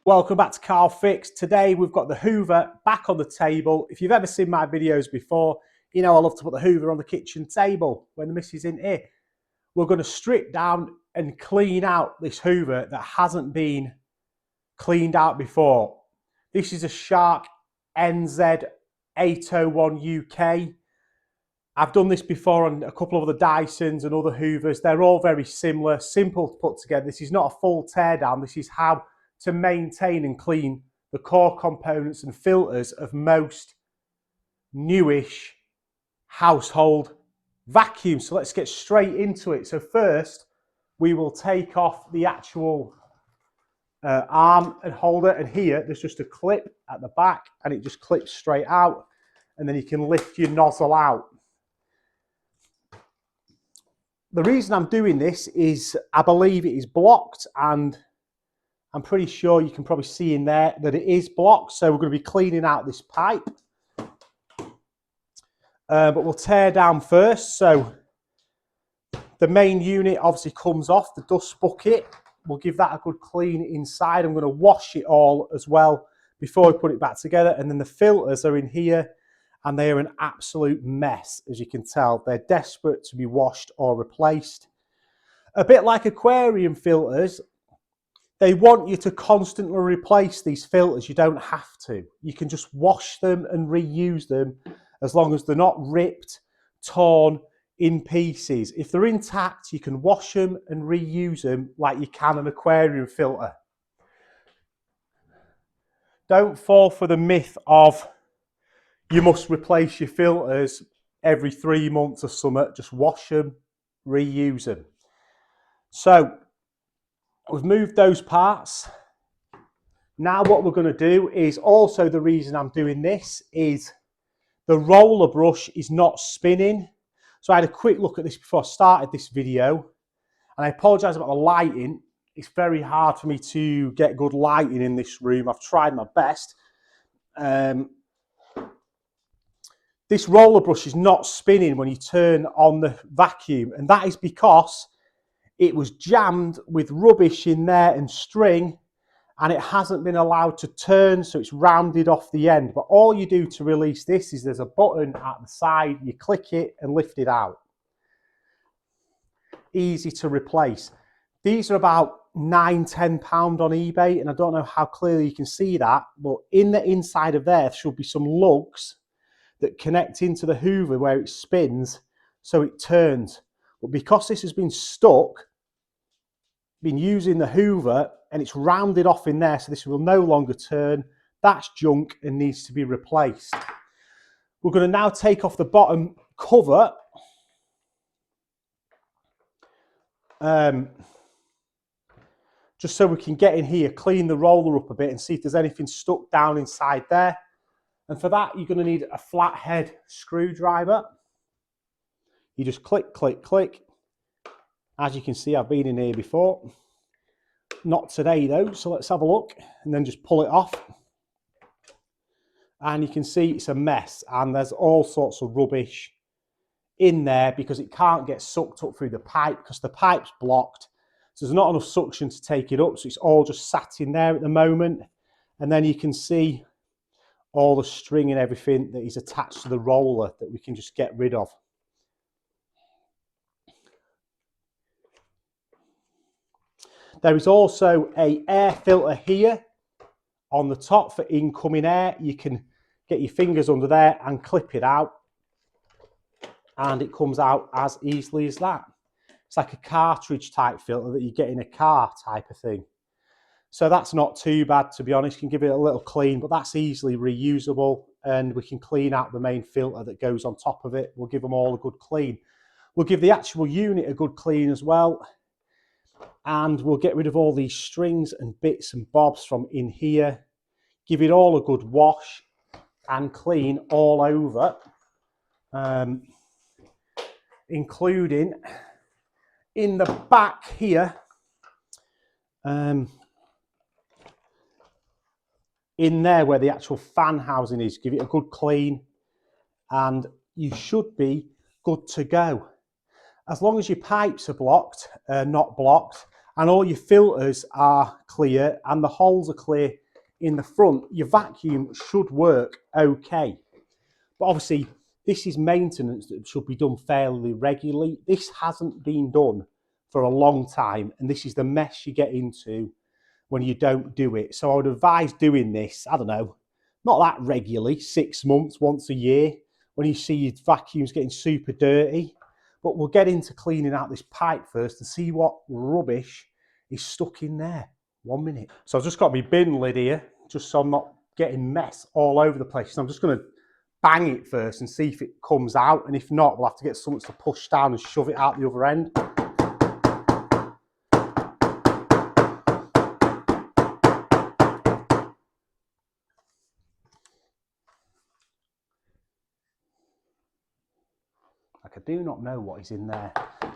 Welcome back to Carl Fix. Today we've got the Hoover back on the table. If you've ever seen my videos before, you know I love to put the Hoover on the kitchen table when the missus isn't here. We're going to strip down and clean out this Hoover that hasn't been cleaned out before. This is a Shark NZ801UK. I've done this before on a couple of other Dysons and other Hoovers. They're all very similar, simple to put together. This is not a full teardown. This is how to maintain and clean the core components and filters of most newish household vacuums. So let's get straight into it. So first, we will take off the actual arm and holder, and here there's just a clip at the back and it just clips straight out, and then you can lift your nozzle out. The reason I'm doing this is I believe it is blocked, and I'm pretty sure you can probably see in there that it is blocked. So we're going to be cleaning out this pipe. But we'll tear down first. So the main unit obviously comes off, the dust bucket. We'll give that a good clean inside. I'm going to wash it all as well before we put it back together. And then the filters are in here, and they are an absolute mess, as you can tell. They're desperate to be washed or replaced. A bit like aquarium filters, they want you to constantly replace these filters. You don't have to. You can just wash them and reuse them as long as they're not ripped, torn in pieces. If they're intact, you can wash them and reuse them like you can an aquarium filter. Don't fall for the myth of you must replace your filters every 3 months or something. Just wash them, reuse them. So we've moved those parts. Now what we're going to do is, also the reason I'm doing this is the roller brush is not spinning. So I had a quick look at this before I started this video, and I apologise about the lighting. It's very hard for me to get good lighting in this room. I've tried my best. This roller brush is not spinning when you turn on the vacuum, and that is because it was jammed with rubbish in there and string, and it hasn't been allowed to turn, so it's rounded off the end. But all you do to release this is there's a button at the side, you click it and lift it out. Easy to replace. These are about £9–10 on eBay, and I don't know how clearly you can see that, but in the inside of there should be some lugs that connect into the Hoover where it spins so it turns. But because this has been stuck, been using the Hoover, and it's rounded off in there, so this will no longer turn, that's junk and needs to be replaced. We're going to now take off the bottom cover. Just so we can get in here, clean the roller up a bit and see if there's anything stuck down inside there. And for that, you're going to need a flathead screwdriver. You just click, click, click. As you can see, I've been in here before. Not today though, so let's have a look, and then just pull it off. And you can see it's a mess, and there's all sorts of rubbish in there because it can't get sucked up through the pipe because the pipe's blocked. So there's not enough suction to take it up, so it's all just sat in there at the moment. And then you can see all the string and everything that is attached to the roller that we can just get rid of. There is also an air filter here on the top for incoming air. You can get your fingers under there and clip it out, and it comes out as easily as that. It's like a cartridge type filter that you get in a car type of thing. So that's not too bad, to be honest. You can give it a little clean, but that's easily reusable, and we can clean out the main filter that goes on top of it. We'll give them all a good clean. We'll give the actual unit a good clean as well. And we'll get rid of all these strings and bits and bobs from in here. Give it all a good wash and clean all over, including in the back here. In there where the actual fan housing is, give it a good clean, and you should be good to go. As long as your pipes are blocked, not blocked, and all your filters are clear and the holes are clear in the front, your vacuum should work okay. But obviously, this is maintenance that should be done fairly regularly. This hasn't been done for a long time, and this is the mess you get into when you don't do it. So I would advise doing this, I don't know, not that regularly, 6 months, once a year, when you see your vacuums getting super dirty. But we'll get into cleaning out this pipe first and see what rubbish is stuck in there. 1 minute. So I've just got my bin lid here, just so I'm not getting mess all over the place. So I'm just going to bang it first and see if it comes out. And if not, we'll have to get something to push down and shove it out the other end. Like, I do not know what is in there.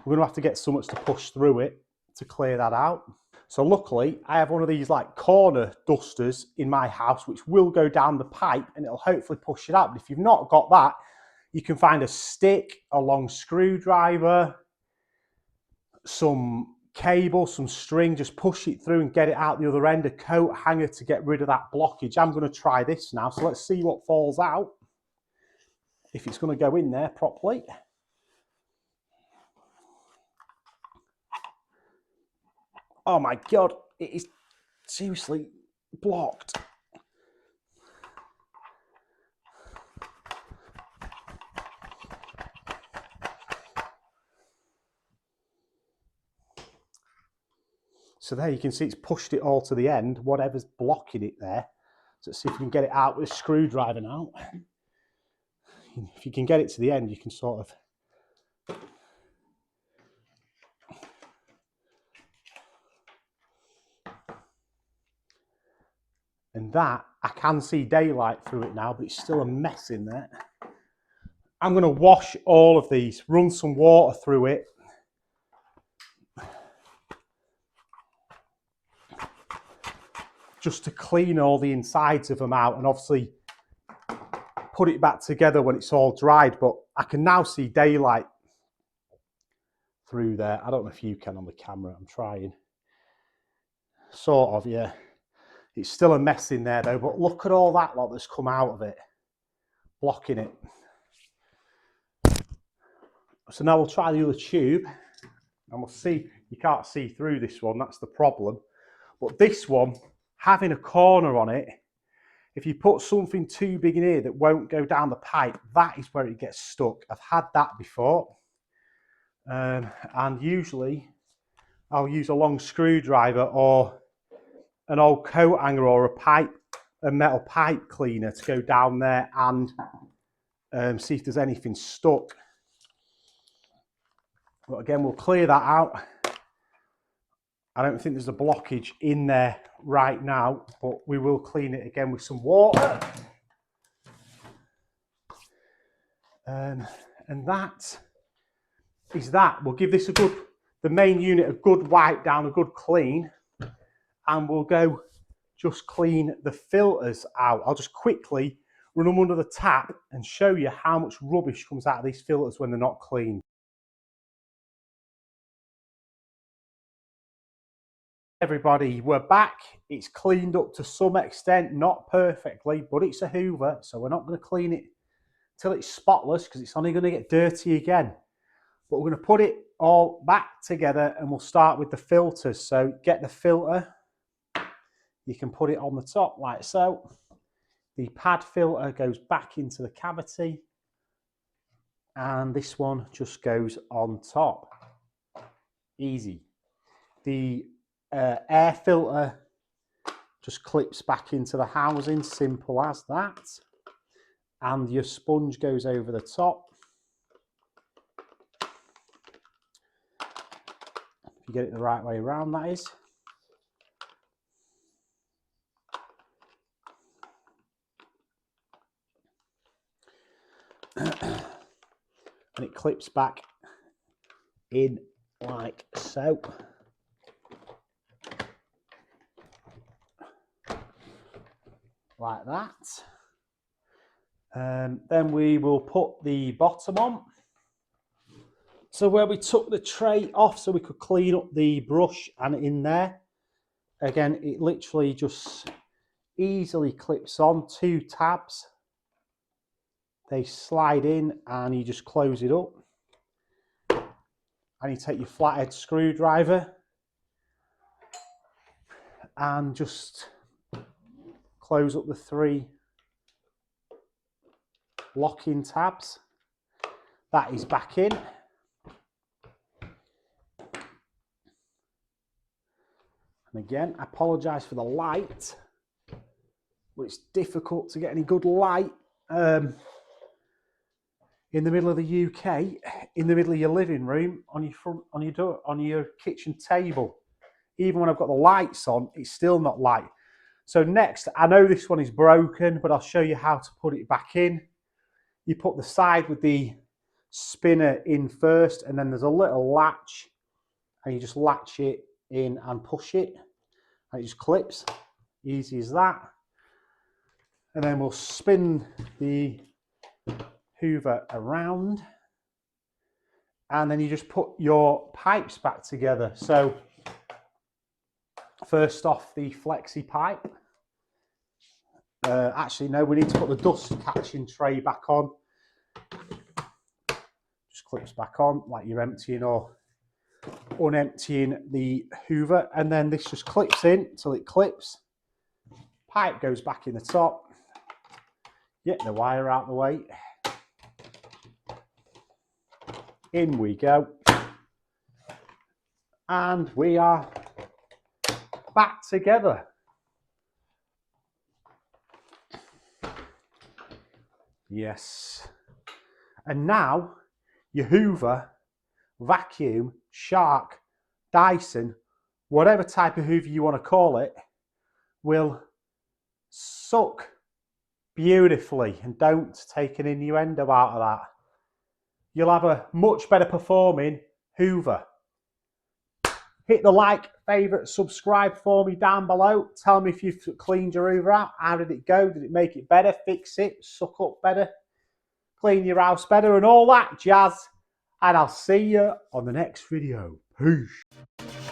We're going to have to get something to push through it to clear that out. So luckily, I have one of these like corner dusters in my house, which will go down the pipe and it'll hopefully push it out. But if you've not got that, you can find a stick, a long screwdriver, some cable, some string, just push it through and get it out the other end, a coat hanger to get rid of that blockage. I'm going to try this now. So let's see what falls out, if it's going to go in there properly. Oh my God, it is seriously blocked. So there you can see it's pushed it all to the end, whatever's blocking it there. So let's see if we can get it out with a screwdriver now. If you can get it to the end, you can sort of... And that, I can see daylight through it now, but it's still a mess in there. I'm going to wash all of these, run some water through it. Just to clean all the insides of them out and obviously put it back together when it's all dried. But I can now see daylight through there. I don't know if you can on the camera, I'm trying. Sort of, yeah. It's still a mess in there though, but look at all that lot that's come out of it, blocking it. So now we'll try the other tube and we'll see. You can't see through this one, that's the problem. But this one, having a corner on it, if you put something too big in here that won't go down the pipe, that is where it gets stuck. I've had that before. And usually I'll use a long screwdriver or an old coat hanger or a metal pipe cleaner to go down there and see if there's anything stuck. But again, we'll clear that out. I don't think there's a blockage in there right now, but we will clean it again with some water. And that is that. We'll give this the main unit a good wipe down, a good clean, and we'll go just clean the filters out. I'll just quickly run them under the tap and show you how much rubbish comes out of these filters when they're not clean. Everybody, we're back. It's cleaned up to some extent, not perfectly, but it's a Hoover, so we're not going to clean it till it's spotless because it's only going to get dirty again. But we're going to put it all back together and we'll start with the filters. So get the filter. You can put it on the top like so. The pad filter goes back into the cavity and this one just goes on top. Easy. The air filter just clips back into the housing, simple as that. And your sponge goes over the top. If you get it the right way around, that is. And it clips back in like so. Like that. Then we will put the bottom on. So where we took the tray off so we could clean up the brush and in there, again, it literally just easily clips on 2 tabs. They slide in and you just close it up. And you take your flathead screwdriver and just close up the 3 locking tabs. That is back in. And again, I apologise for the light, but it's difficult to get any good light in the middle of the UK, in the middle of your living room, on your front, on your door, on your kitchen table. Even when I've got the lights on, it's still not light. So next, I know this one is broken, but I'll show you how to put it back in. You put the side with the spinner in first, and then there's a little latch, and you just latch it in and push it, and it just clips. Easy as that. And then we'll spin the hoover around, and then you just put your pipes back together. So first off, the flexi pipe. Actually, no, we need to put the dust catching tray back on. Just clips back on like you're emptying or unemptying the hoover, and then this just clips in till it clips. Pipe goes back in the top. Get the wire out the way. In we go. And we are back together. Yes. And now your Hoover, vacuum, Shark, Dyson, whatever type of Hoover you want to call it, will suck beautifully. And don't take an innuendo out of that. You'll have a much better performing Hoover. Hit the like, favourite, subscribe for me down below. Tell me if you've cleaned your Hoover out. How did it go? Did it make it better? Fix it? Suck up better? Clean your house better? And all that jazz. And I'll see you on the next video. Peace.